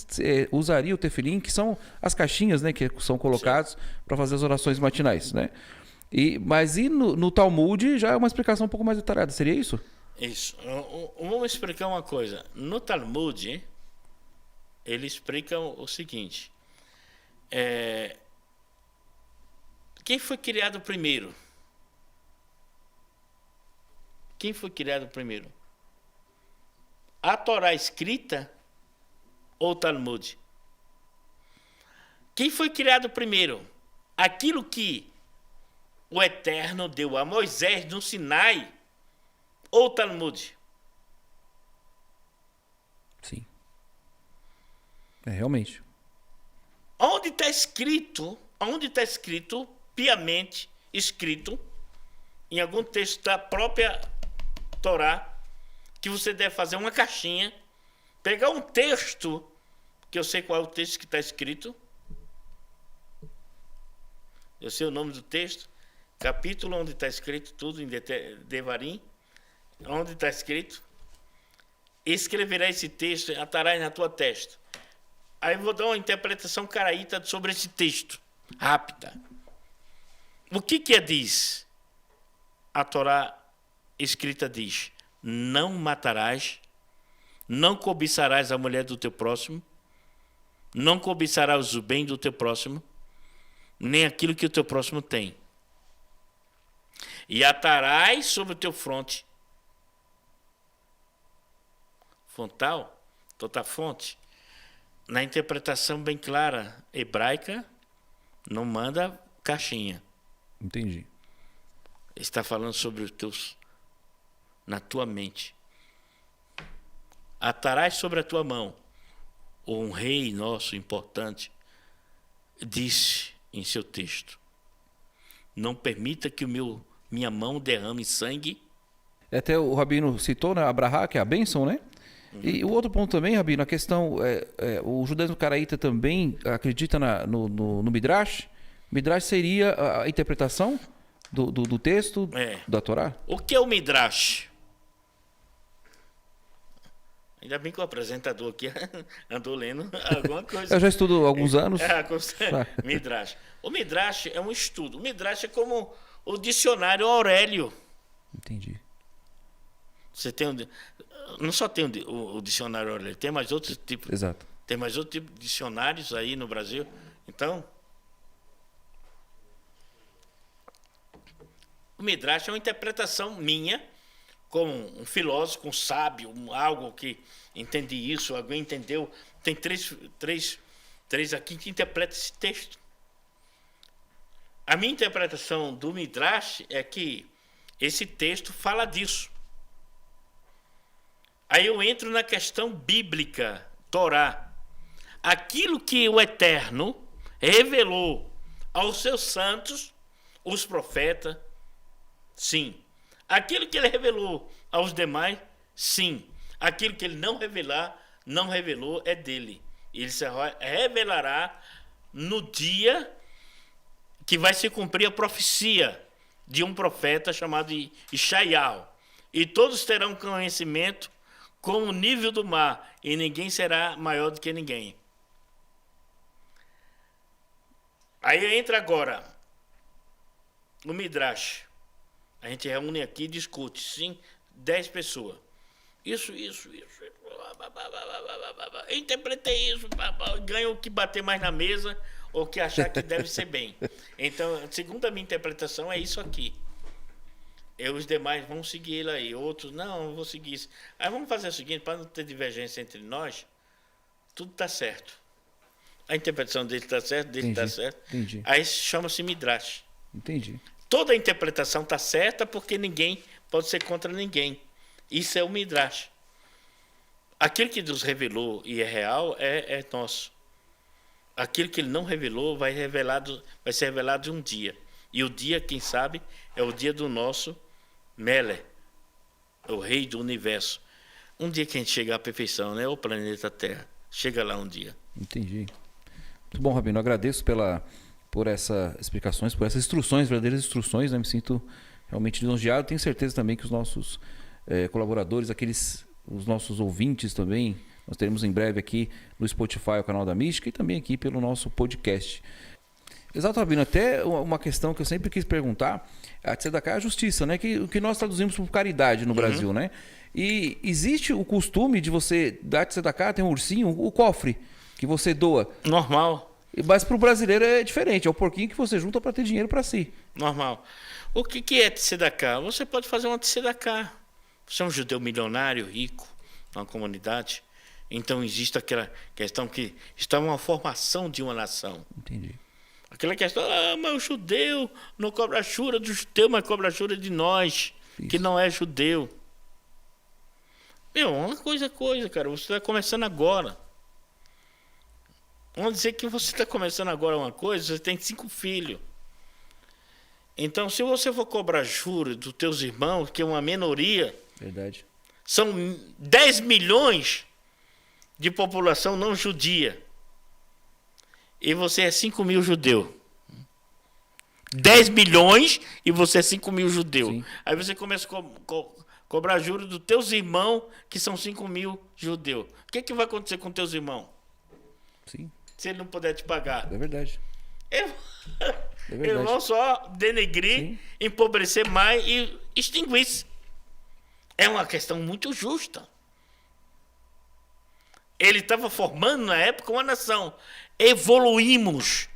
Speaker 2: usaria o tefilim, que são as caixinhas, né, que são colocados para fazer as orações matinais, né? Mas no Talmud já é uma explicação um pouco mais detalhada, seria isso?
Speaker 1: Isso. Vamos explicar uma coisa. No Talmud, ele explica o seguinte. Quem foi criado primeiro? Quem foi criado primeiro? A Torá escrita ou o Talmud? Quem foi criado primeiro? Aquilo que o Eterno deu a Moisés no Sinai ou o Talmud?
Speaker 2: Sim. Realmente.
Speaker 1: Onde está escrito, piamente escrito, em algum texto da própria Torá, que você deve fazer uma caixinha, pegar um texto, que eu sei qual é o texto que está escrito, eu sei o nome do texto, capítulo onde está escrito tudo, em Devarim, onde está escrito, escreverá esse texto, atarás na tua testa. Aí eu vou dar uma interpretação caraíta sobre esse texto, rápida. O que diz? A Torá escrita diz: não matarás, não cobiçarás a mulher do teu próximo, não cobiçarás o bem do teu próximo, nem aquilo que o teu próximo tem. E atarás sobre o teu fronte. Frontal, toda fonte. Na interpretação bem clara hebraica, não manda caixinha.
Speaker 2: Entendi.
Speaker 1: Está falando sobre os teus, na tua mente. Atarás sobre a tua mão. Um rei nosso importante disse em seu texto: não permita que minha mão derrame sangue.
Speaker 2: Até o Rabino citou, né, Abrahá, que é a bênção, né? E o outro ponto também, Rabino, a questão, o judaísmo caraíta também acredita no Midrash. Midrash seria a interpretação do texto da Torá?
Speaker 1: O que é o Midrash? Ainda bem que o apresentador aqui andou lendo alguma coisa.
Speaker 2: Eu já estudo há alguns anos.
Speaker 1: Midrash. O Midrash é um estudo. O Midrash é como o dicionário Aurélio.
Speaker 2: Entendi.
Speaker 1: Você tem não só tem o dicionário Aurélio, tem mais outros tipos.
Speaker 2: Exato.
Speaker 1: Tem mais outros tipos de dicionários aí no Brasil. Então, o Midrash é uma interpretação minha, como um filósofo, um sábio, algo que entende isso, alguém entendeu. Tem três aqui que interpretam esse texto. A minha interpretação do Midrash é que esse texto fala disso. Aí eu entro na questão bíblica, Torá. Aquilo que o Eterno revelou aos seus santos, os profetas, sim. Aquilo que ele revelou aos demais, sim. Aquilo que ele não revelou é dele. Ele se revelará no dia que vai se cumprir a profecia de um profeta chamado Ishaiah. E todos terão conhecimento como o nível do mar, e ninguém será maior do que ninguém. Aí entra agora o Midrash. A gente reúne aqui e discute, sim, 10 pessoas. Isso. Eu interpretei isso, ganho o que bater mais na mesa, ou que achar que deve ser bem. Então, segundo a minha interpretação, é isso aqui. Os demais vão seguir ele aí, outros, não, eu vou seguir isso. Aí vamos fazer o seguinte, para não ter divergência entre nós, tudo está certo. A interpretação dele está certa, dele está certo.
Speaker 2: Entendi.
Speaker 1: Aí chama-se Midrash.
Speaker 2: Entendi.
Speaker 1: Toda a interpretação está certa porque ninguém pode ser contra ninguém. Isso é o Midrash. Aquilo que Deus revelou e é real é nosso. Aquilo que ele não revelou vai ser revelado um dia. E o dia, quem sabe, é o dia do nosso Mele, o rei do universo. Um dia que a gente chegar à perfeição, né? O planeta Terra. Chega lá um dia.
Speaker 2: Entendi. Muito bom, Rabino. Agradeço por essas explicações, por essas instruções, verdadeiras instruções. Né? Me sinto realmente lisonjeado. Tenho certeza também que os nossos colaboradores, os nossos ouvintes também, nós teremos em breve aqui no Spotify, o canal da Mística, e também aqui pelo nosso podcast. Exato, Rabino. Até uma questão que eu sempre quis perguntar, a tzedakah é a justiça, né? Que o que nós traduzimos por caridade no Brasil, né? E existe o costume de você dar tzedakah, tem um ursinho, o cofre que você doa.
Speaker 1: Normal.
Speaker 2: Mas para o brasileiro é diferente, é o porquinho que você junta para ter dinheiro para si.
Speaker 1: Normal. O que é tzedakah? Você pode fazer uma tzedakah. Você é um judeu milionário, rico, numa comunidade. Então existe aquela questão que está uma formação de uma nação.
Speaker 2: Entendi.
Speaker 1: Aquela questão, mas o judeu não cobra a jura do judeu, mas cobra a jura de nós, que não é judeu. Meu, uma coisa, cara, você está começando agora. Vamos dizer que você está começando agora uma coisa, você tem 5 filhos. Então, se você for cobrar juros dos teus irmãos, que é uma minoria,
Speaker 2: Verdade.
Speaker 1: são 10 milhões de população não judia. E você é 5 mil judeu. 10 milhões e você é 5 mil judeu.
Speaker 2: Sim.
Speaker 1: Aí você começa a cobrar juros dos teus irmãos, que são 5 mil judeu. O que vai acontecer com teus irmãos?
Speaker 2: Sim.
Speaker 1: Se ele não puder te pagar.
Speaker 2: É verdade.
Speaker 1: Eles vão só denegrir,
Speaker 2: Sim.
Speaker 1: empobrecer mais e extinguir-se. É uma questão muito justa. Ele estava formando na época uma nação. Evoluímos.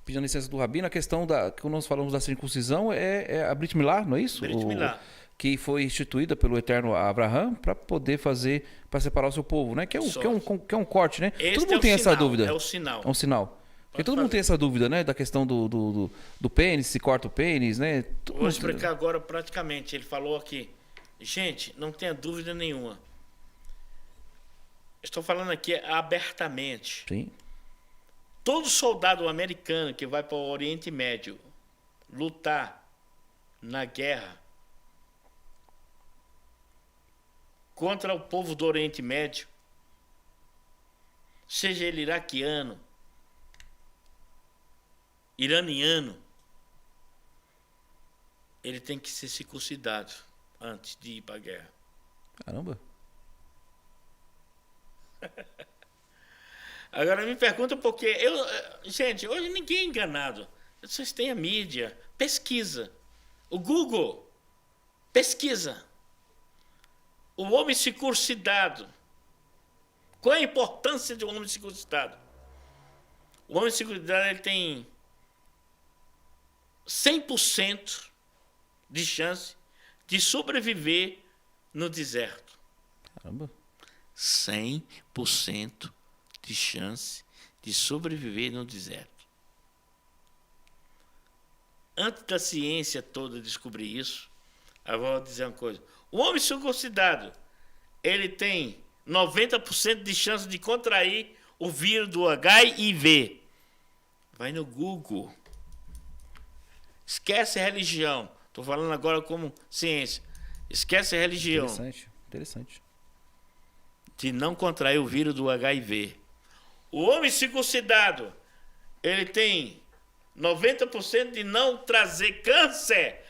Speaker 2: Pedindo licença do Rabino, a questão que nós falamos da circuncisão é a Brit Milá, não é isso?
Speaker 1: Brit Milá.
Speaker 2: Que foi instituída pelo eterno Abraham para poder fazer, para separar o seu povo, né? Que é um corte, né? Todo mundo tem essa dúvida.
Speaker 1: É o sinal.
Speaker 2: É um sinal. Porque todo mundo tem essa dúvida, né? Da questão do pênis, se corta o pênis, né?
Speaker 1: Vou explicar agora praticamente. Ele falou aqui. Gente, não tenha dúvida nenhuma. Estou falando aqui abertamente.
Speaker 2: Sim.
Speaker 1: Todo soldado americano que vai para o Oriente Médio lutar na guerra contra o povo do Oriente Médio, seja ele iraquiano, iraniano, ele tem que ser circuncidado antes de ir para a guerra.
Speaker 2: Caramba.
Speaker 1: Agora me pergunta por quê. Gente, hoje ninguém é enganado. Vocês têm a mídia. Pesquisa. O Google. Pesquisa. O homem circuncidado. Qual é a importância de um homem circuncidado? O homem circuncidado ele tem 100% de chance de sobreviver no deserto.
Speaker 2: Caramba.
Speaker 1: 100% de chance de sobreviver no deserto. Antes da ciência toda descobrir isso, eu vou dizer uma coisa. O homem circuncidado, ele tem 90% de chance de contrair o vírus do HIV. Vai no Google. Esquece a religião. Estou falando agora como ciência. Esquece a religião.
Speaker 2: Interessante.
Speaker 1: De não contrair o vírus do HIV. O homem circuncidado, ele tem 90% de não trazer câncer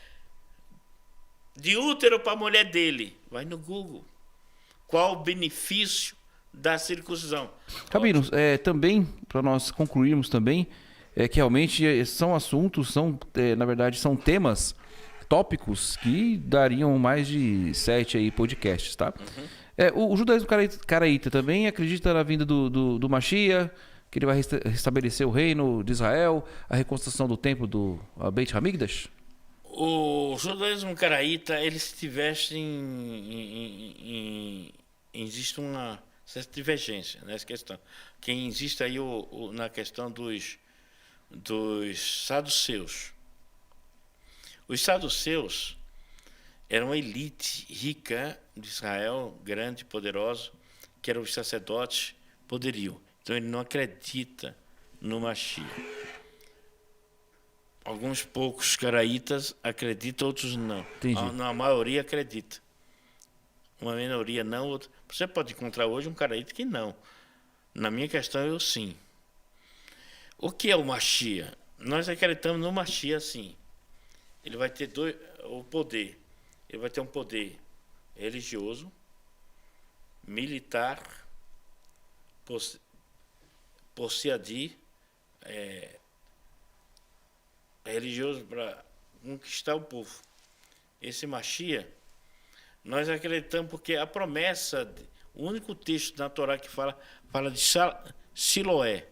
Speaker 1: de útero para a mulher dele. Vai no Google. Qual o benefício da circuncisão?
Speaker 2: Rabino, também, para nós concluirmos também, que realmente são assuntos, na verdade, são temas, tópicos que dariam mais de 7 aí podcasts, tá? O judaísmo caraíta também acredita na vinda do Mashiach, que ele vai restabelecer o reino de Israel, a reconstrução do templo do Beit Hamikdash?
Speaker 1: O judaísmo caraíta, ele se tivesse existe uma certa divergência nessa questão. Quem existe aí na questão dos saduceus. Os saduceus eram uma elite rica de Israel, grande e poderosa, que eram os sacerdotes poderiam. Então ele não acredita no Mashiach. Alguns poucos caraítas acreditam, outros não. A maioria acredita. Uma minoria não, outra. Você pode encontrar hoje um caraíta que não. Na minha questão, eu sim. O que é o Mashiach? Nós acreditamos no Mashiach, sim. Ele vai ter o poder. Ele vai ter um poder religioso, militar, posseadir, religioso para conquistar o povo. Esse Mashiach, nós acreditamos porque a promessa, o único texto na Torá que fala de Siloé,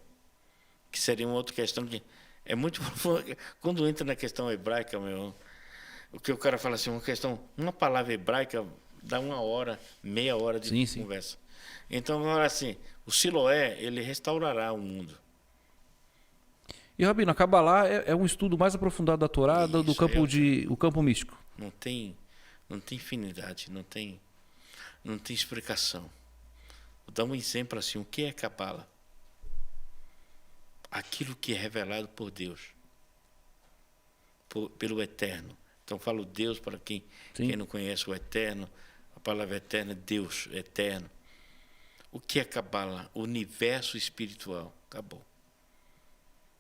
Speaker 1: que seria uma outra questão que é muito profunda. Quando entra na questão hebraica, o que o cara fala assim, uma palavra hebraica dá 1 hora, meia hora de conversa. Então, assim, o Siloé, ele restaurará o mundo.
Speaker 2: E, Rabino, a Kabbalah é um estudo mais aprofundado da Torá, do campo o campo místico.
Speaker 1: Não tem infinidade, não tem explicação. Vou dar um exemplo assim, o que é Kabbalah? Aquilo que é revelado por Deus, pelo Eterno. Então, falo Deus para quem não conhece o Eterno. A palavra eterna é Deus, eterno. O que é Kabbalah? O universo espiritual. Acabou.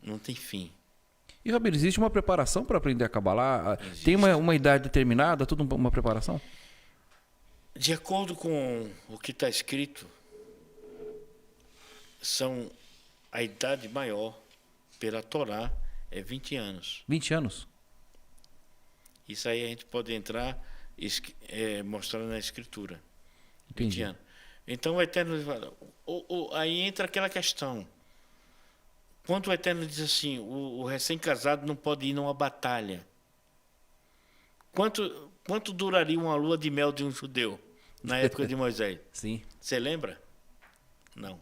Speaker 1: Não tem fim.
Speaker 2: E, Rabino, existe uma preparação para aprender a Kabbalah? Tem uma idade determinada, tudo uma preparação?
Speaker 1: De acordo com o que está escrito, a idade maior pela Torá é 20 anos.
Speaker 2: 20 anos?
Speaker 1: Isso aí a gente pode entrar mostrando na Escritura.
Speaker 2: Entendi.
Speaker 1: 20 anos. Então o Eterno fala, aí entra aquela questão. Quando o Eterno diz assim, o recém-casado não pode ir numa batalha. Quanto duraria uma lua de mel de um judeu na época de Moisés?
Speaker 2: Sim.
Speaker 1: Você lembra? Não.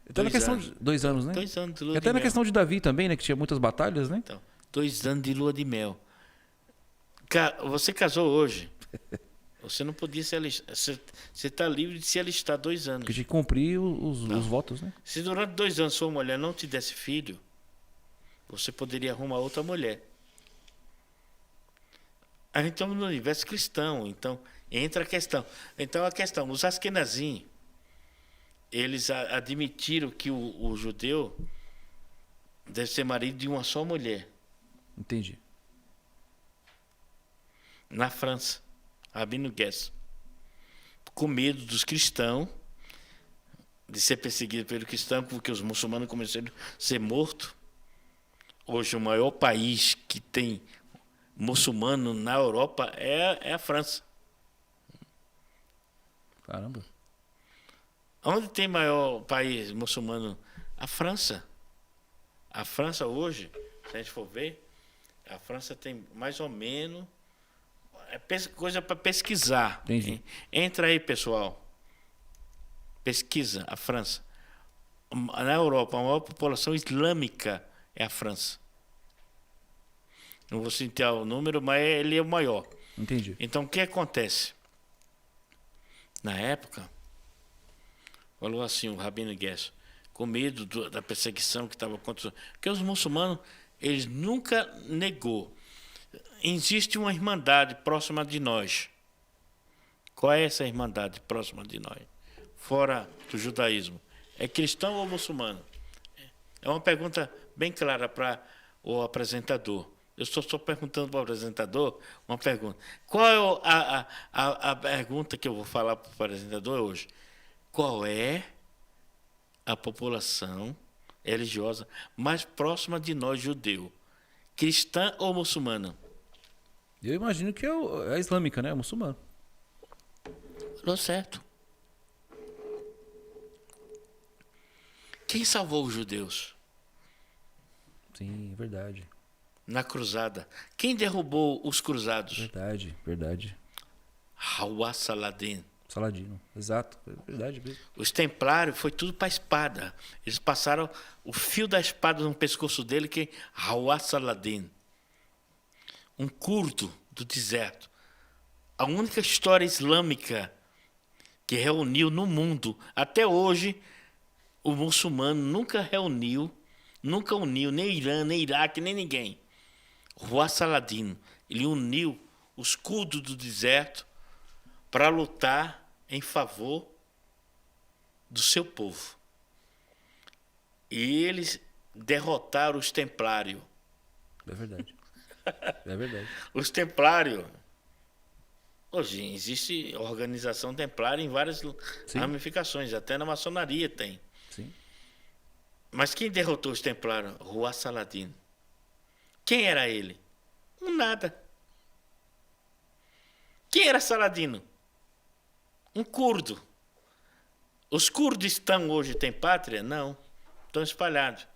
Speaker 2: Até na questão de 2 anos, né?
Speaker 1: 2 anos de lua de
Speaker 2: até
Speaker 1: mel.
Speaker 2: na questão de Davi também, né? Que tinha muitas batalhas, né?
Speaker 1: Então, 2 anos de lua de mel. Você casou hoje. Você não podia se alistar. Você está livre de se alistar 2 anos.
Speaker 2: Porque tinha que cumprir os votos, né?
Speaker 1: Se durante 2 anos sua mulher não te desse filho, você poderia arrumar outra mulher. A gente estamos no universo cristão, então entra a questão. Então os Askenazim, eles admitiram que o judeu deve ser marido de uma só mulher.
Speaker 2: Entendi.
Speaker 1: Na França, Rabino Guess, com medo dos cristãos, de ser perseguido pelo cristão, porque os muçulmanos começaram a ser mortos. Hoje o maior país que tem muçulmano na Europa é a França.
Speaker 2: Caramba.
Speaker 1: Onde tem maior país muçulmano? A França. A França hoje, se a gente for ver, a França tem mais ou menos coisa para pesquisar.
Speaker 2: Entendi.
Speaker 1: Entra aí, pessoal. Pesquisa a França. Na Europa, a maior população islâmica é a França. Não vou citar o número, mas ele é o maior.
Speaker 2: Entendi.
Speaker 1: Então, o que acontece? Na época, falou assim o Rabino Guess, com medo da perseguição que estava acontecendo. Porque os muçulmanos, eles nunca negou. Existe uma irmandade próxima de nós. Qual é essa irmandade próxima de nós? Fora do judaísmo. É cristão ou muçulmano? É uma pergunta bem clara para o apresentador. Eu estou só perguntando para o apresentador uma pergunta. Qual é a pergunta que eu vou falar para o apresentador hoje? Qual é a população religiosa mais próxima de nós, judeu? Cristã ou muçulmana?
Speaker 2: Eu imagino que é a islâmica, né? O muçulmano.
Speaker 1: Falou certo. Quem salvou os judeus?
Speaker 2: Sim, é verdade.
Speaker 1: Na cruzada. Quem derrubou os cruzados?
Speaker 2: Verdade.
Speaker 1: Hawa Saladin.
Speaker 2: Saladino, exato. É verdade mesmo.
Speaker 1: Os templários foi tudo para a espada. Eles passaram o fio da espada no pescoço dele, que é Hawa Saladin. Um curdo do deserto. A única história islâmica que reuniu no mundo. Até hoje, o muçulmano nunca uniu nem Irã, nem Iraque, nem ninguém. Rua Saladino, ele uniu os curdos do deserto para lutar em favor do seu povo. E eles derrotaram os templários.
Speaker 2: É verdade. É verdade.
Speaker 1: Os templários. Hoje existe organização templária em várias ramificações, até na maçonaria tem.
Speaker 2: Sim.
Speaker 1: Mas quem derrotou os templários? Rua Saladino. Quem era ele? Um nada. Quem era Saladino? Um curdo. Os Kurdistão hoje têm pátria? Não. Estão espalhados.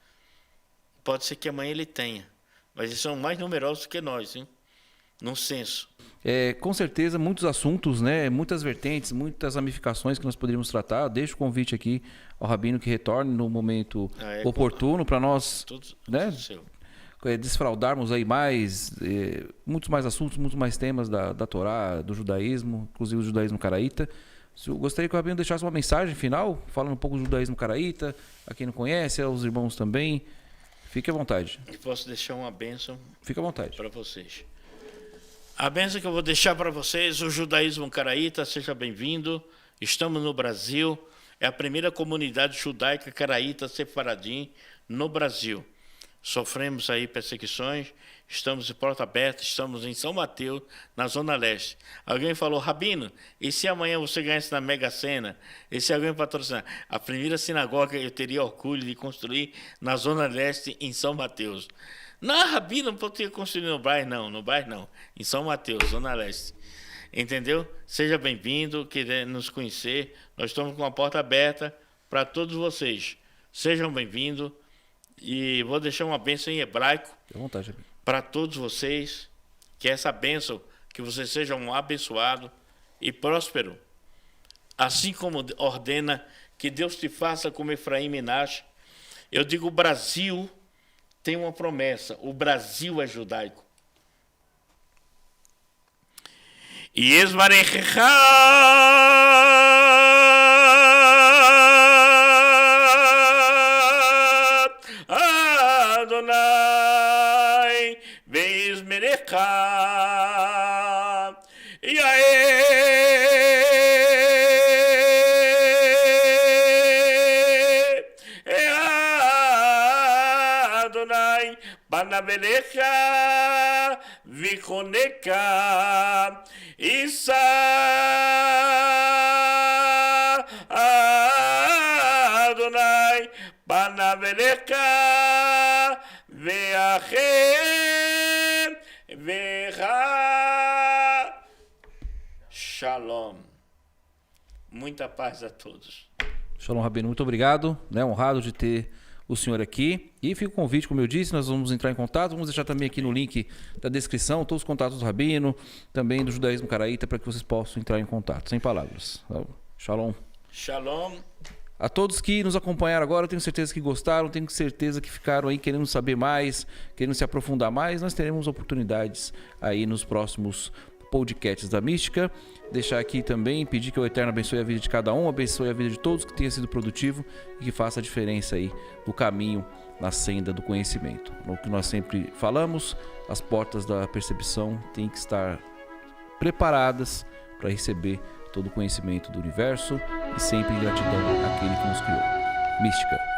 Speaker 1: Pode ser que amanhã ele tenha. Mas eles são mais numerosos que nós, hein? Num censo.
Speaker 2: Com certeza, muitos assuntos, né? Muitas vertentes, muitas ramificações que nós poderíamos tratar. Deixo o convite aqui ao Rabino que retorne no momento oportuno para nós, né? Desfraudarmos aí muitos mais assuntos, muitos mais temas da Torá, do judaísmo, inclusive o judaísmo caraíta. Eu gostaria que o Rabino deixasse uma mensagem final, falando um pouco do judaísmo caraíta, a quem não conhece, aos irmãos também. Fique à vontade.
Speaker 1: E posso deixar uma bênção?
Speaker 2: Fique à vontade.
Speaker 1: Para vocês. A bênção que eu vou deixar para vocês, o judaísmo caraíta, seja bem-vindo. Estamos no Brasil, é a primeira comunidade judaica caraíta sefaradim no Brasil. Sofremos aí perseguições, estamos de porta aberta, estamos em São Mateus, na Zona Leste. Alguém falou, Rabino, e se amanhã você ganhasse na Mega Sena? E se alguém patrocinar? A primeira sinagoga eu teria orgulho de construir na Zona Leste, em São Mateus. Não, Rabino, não podia construir no bairro não, em São Mateus, Zona Leste. Entendeu? Seja bem-vindo, querer nos conhecer, nós estamos com a porta aberta para todos vocês. Sejam bem-vindos. E vou deixar uma bênção em hebraico para todos vocês, que essa bênção, que vocês sejam abençoados e prósperos, assim como ordena que Deus te faça como Efraim e Menache. Eu digo, o Brasil tem uma promessa, o Brasil é judaico. E esvarecha Adonai ve'izmerecha Adonai banavelecha vichoneka Isa Adonai banavelecha ve'achem ve'cha Shalom. Muita paz a todos.
Speaker 2: Shalom, Rabino, muito obrigado, né? Honrado de ter o senhor aqui. E fica o convite, como eu disse, nós vamos entrar em contato, vamos deixar também aqui no link da descrição todos os contatos do Rabino, também do judaísmo caraíta, para que vocês possam entrar em contato. Sem palavras. Shalom.
Speaker 1: Shalom.
Speaker 2: A todos que nos acompanharam agora, eu tenho certeza que gostaram, tenho certeza que ficaram aí querendo saber mais, querendo se aprofundar mais. Nós teremos oportunidades aí nos próximos podcasts da Mística. Deixar aqui também, pedir que o Eterno abençoe a vida de cada um, abençoe a vida de todos, que tenha sido produtivo e que faça a diferença aí no caminho, na senda do conhecimento. O que nós sempre falamos, as portas da percepção têm que estar preparadas para receber todo o conhecimento do universo e sempre em gratidão àquele que nos criou. Mística.